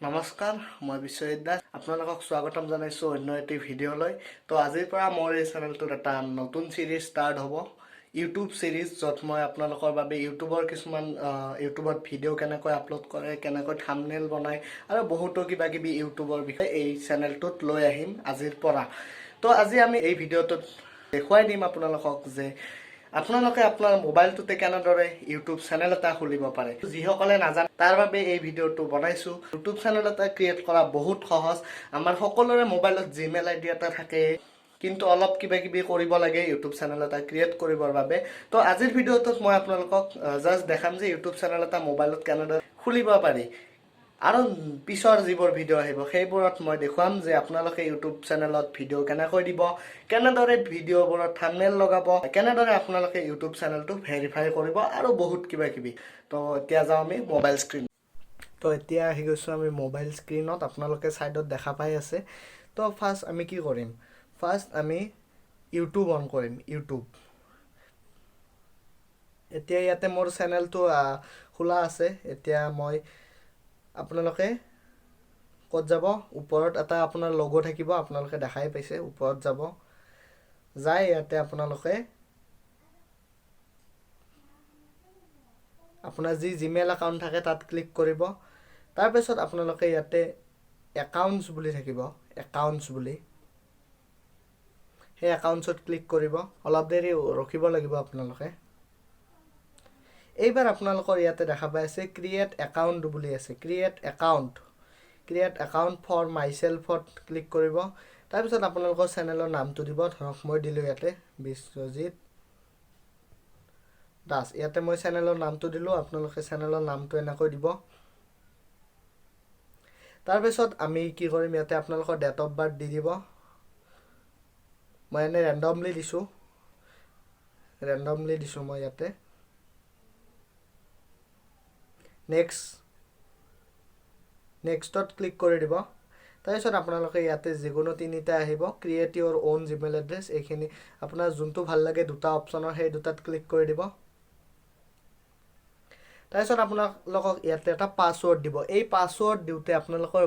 নমস্কাৰ, মই বিশ্বজিৎ দাস। আপোনালোকক স্বাগতম জনাইছোঁ অন্য এটি ভিডিঅ'লৈ। তো আজিৰ পৰা মোৰ এই চেনেলটোত এটা নতুন চিৰিজ ষ্টাৰ্ট হ'ব, ইউটিউব চিৰিজ, য'ত মই আপোনালোকৰ বাবে ইউটিউবৰ কিছুমান ইউটিউবত ভিডিঅ' কেনেকৈ আপলোড কৰে, কেনেকৈ থাম্বনেইল বনায় আৰু বহুতো কিবা কিবি ইউটিউবৰ বিষয়ে এই চেনেলটোত লৈ আহিম আজিৰ পৰা। তো আজি আমি এই ভিডিঅ'টোত দেখুৱাই দিম আপোনালোকক যে আপোনালোকে আপোনাৰ মোবাইলটোতে কেনেদৰে ইউটিউব চেনেল এটা খুলিব পাৰে। যিসকলে নাজানে তাৰ বাবে এই ভিডিঅ'টো বনাইছোঁ। ইউটিউব চেনেল এটা ক্ৰিয়েট কৰা বহুত সহজ। আমাৰ সকলোৰে মোবাইলত জিমেইল আইডি এটা থাকে, কিন্তু অলপ কিবা কিবি কৰিব লাগে ইউটিউব চেনেল এটা ক্ৰিয়েট কৰিবৰ বাবে। তো আজিৰ ভিডিঅ'টোত মই আপোনালোকক জাষ্ট দেখাম যে ইউটিউব চেনেল এটা মোবাইলত কেনেদৰে খুলিব পাৰি, আৰু পিছৰ যিবোৰ ভিডিঅ' আহিব সেইবোৰত মই দেখুৱাম যে আপোনালোকে ইউটিউব চেনেলত ভিডিঅ' কেনেকৈ দিব, কেনেদৰে ভিডিঅ'বোৰত থাম্বনেইল লগাব, কেনেদৰে আপোনালোকে ইউটিউব চেনেলটো ভেৰিফাই কৰিব আৰু বহুত কিবা কিবি। তো এতিয়া যাওঁ আমি মোবাইল স্ক্ৰীন। তো এতিয়া আহি গৈছোঁ আমি মোবাইল স্ক্ৰীনত। আপোনালোকে ছাইডত দেখা পাই আছে। তো ফাৰ্ষ্ট আমি কি কৰিম, ফাৰ্ষ্ট আমি ইউটিউব অন কৰিম। ইউটিউব এতিয়া ইয়াতে মোৰ চেনেলটো খোলা আছে। এতিয়া মই আপোনালোকে ক'ত যাব, ওপৰত এটা আপোনাৰ লগো থাকিব, আপোনালোকে দেখাই পাইছে। ওপৰত যাব, যাই ইয়াতে আপোনালোকে আপোনাৰ যি জিমেইল একাউণ্ট থাকে তাত ক্লিক কৰিব। তাৰপিছত আপোনালোকে ইয়াতে একাউণ্টছ বুলি থাকিব, একাউণ্টছ বুলি, সেই একাউণ্টছত ক্লিক কৰিব। অলপ দেৰি ৰখিব লাগিব আপোনালোকে। এইবাৰ আপোনালোকৰ ইয়াতে দেখা পাই আছে ক্ৰিয়েট একাউণ্ট বুলি আছে, ক্ৰিয়েট একাউণ্ট ফৰ মাই চেল্ফত ক্লিক কৰিব। তাৰপিছত আপোনালোকৰ চেনেলৰ নামটো দিব। ধৰক মই দিলোঁ ইয়াতে বিশ্বজিৎ দাস। ইয়াতে মই চেনেলৰ নামটো দিলোঁ, আপোনালোকে চেনেলৰ নামটো এনেকৈ দিব। তাৰপিছত আমি কি কৰিম, ইয়াতে আপোনালোকৰ ডেট অফ বাৰ্থ দি দিব। মই এনেই ৰেণ্ডমলি দিছোঁ মই ইয়াতে। নেক্সটত ক্লিক কৰি দিব। তাৰপিছত আপোনালোকে ইয়াতে যিকোনো তিনিটা আহিব, create Euro on Gmail address, এইখিনি আপোনাৰ যোনটো ভাল লাগে দুটা অপশ্যনৰ সেই দুটাত ক্লিক কৰি দিব। তাৰপিছত আপোনালোকক ইয়াতে এটা পাছৱৰ্ড দিব। এই পাছৱৰ্ড দিওঁতে আপোনালোকৰ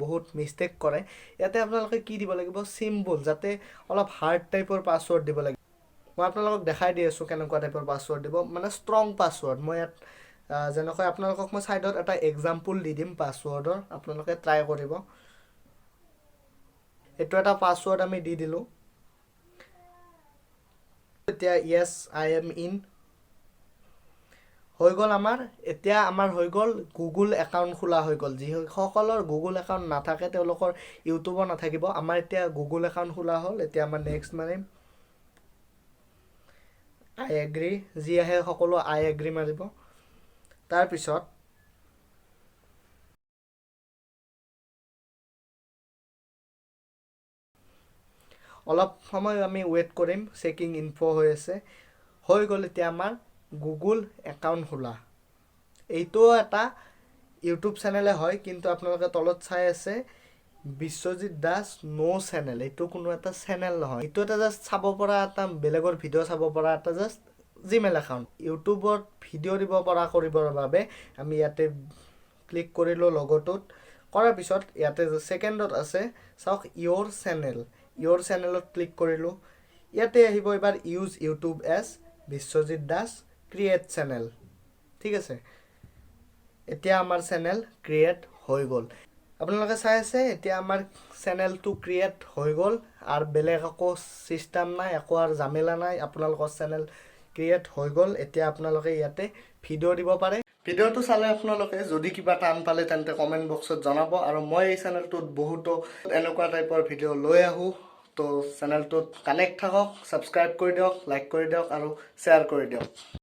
বহুত মিষ্টেক কৰে। ইয়াতে আপোনালোকে কি দিব লাগিব, চিম্বল, যাতে অলপ হাৰ্ড টাইপৰ পাছৱৰ্ড দিব লাগিব। মই আপোনালোকক দেখাই দি আছোঁ কেনেকুৱা টাইপৰ পাছৱৰ্ড দিব, মানে ষ্ট্ৰং পাছৱৰ্ড। মই ইয়াত যেনেকৈ আপোনালোকক মই ছাইডত এটা এক্সাম্পল দি দিম পাছৱৰ্ডৰ, আপোনালোকে ট্ৰাই কৰিব। এইটো এটা পাছৱৰ্ড আমি দি দিলোঁ। এতিয়া য়েছ আই এম ইন হৈ গ'ল আমাৰ। এতিয়া আমাৰ হৈ গ'ল গুগল একাউণ্ট খোলা হৈ গ'ল। যিসকলৰ গুগল একাউণ্ট নাথাকে তেওঁলোকৰ ইউটিউবৰ নাথাকিব। আমাৰ এতিয়া গুগল একাউণ্ট খোলা হ'ল। এতিয়া আমাৰ নেক্সট মাৰিম আই এগ্ৰি, যি আহে সকলো আই এগ্ৰি মাৰিব। তাৰপিছত অলপ সময় আমি ৱেইট কৰিম, চেকিং ইনফো হৈ আছে। হৈ গ'ল এতিয়া আমাৰ গুগল একাউণ্ট খোলা। এইটোও এটা ইউটিউব চেনেলে হয়, কিন্তু আপোনালোকে তলত চাই আছে বিশ্বজিৎ দাস ন' চেনেল। এইটো কোনো এটা চেনেল নহয়, এইটো এটা জাষ্ট চাব পৰা, এটা বেলেগৰ ভিডিঅ' চাব পৰা এটা জাষ্ট জিমেইল একাউণ্ট। ইউটিউবত ভিডিঅ' দিব পৰা কৰিবৰ বাবে আমি ইয়াতে ক্লিক কৰিলোঁ লগটোত। কৰাৰ পিছত ইয়াতে ছেকেণ্ডত আছে চাওক ইয়ৰ চেনেলত ক্লিক কৰিলোঁ। ইয়াতে আহিব এইবাৰ use YouTube as Biswajit Das create channel. ঠিক আছে, এতিয়া আমাৰ চেনেল ক্ৰিয়েট হৈ গ'ল। আপোনালোকে চাই আছে এতিয়া আমাৰ চেনেলটো ক্ৰিয়েট হৈ গ'ল, আৰু বেলেগ একো চিষ্টেম নাই, একো আৰু জামেলা নাই। আপোনালোকৰ চেনেল ক্ৰিয়েট হৈ গ'ল। এতিয়া আপোনালোকে ইয়াতে ভিডিঅ' দিব পাৰে। ভিডিঅ'টো চালে আপোনালোকে যদি কিবা টান পালে তেন্তে কমেণ্ট বক্সত জনাব, আৰু মই এই চেনেলটোত বহুতো এনেকুৱা টাইপৰ ভিডিঅ' লৈ আহোঁ। তো চেনেলটোত কানেক্ট থাকক, ছাবস্ক্ৰাইব কৰি দিয়ক, লাইক কৰি দিয়ক আৰু শ্বেয়াৰ কৰি দিয়ক।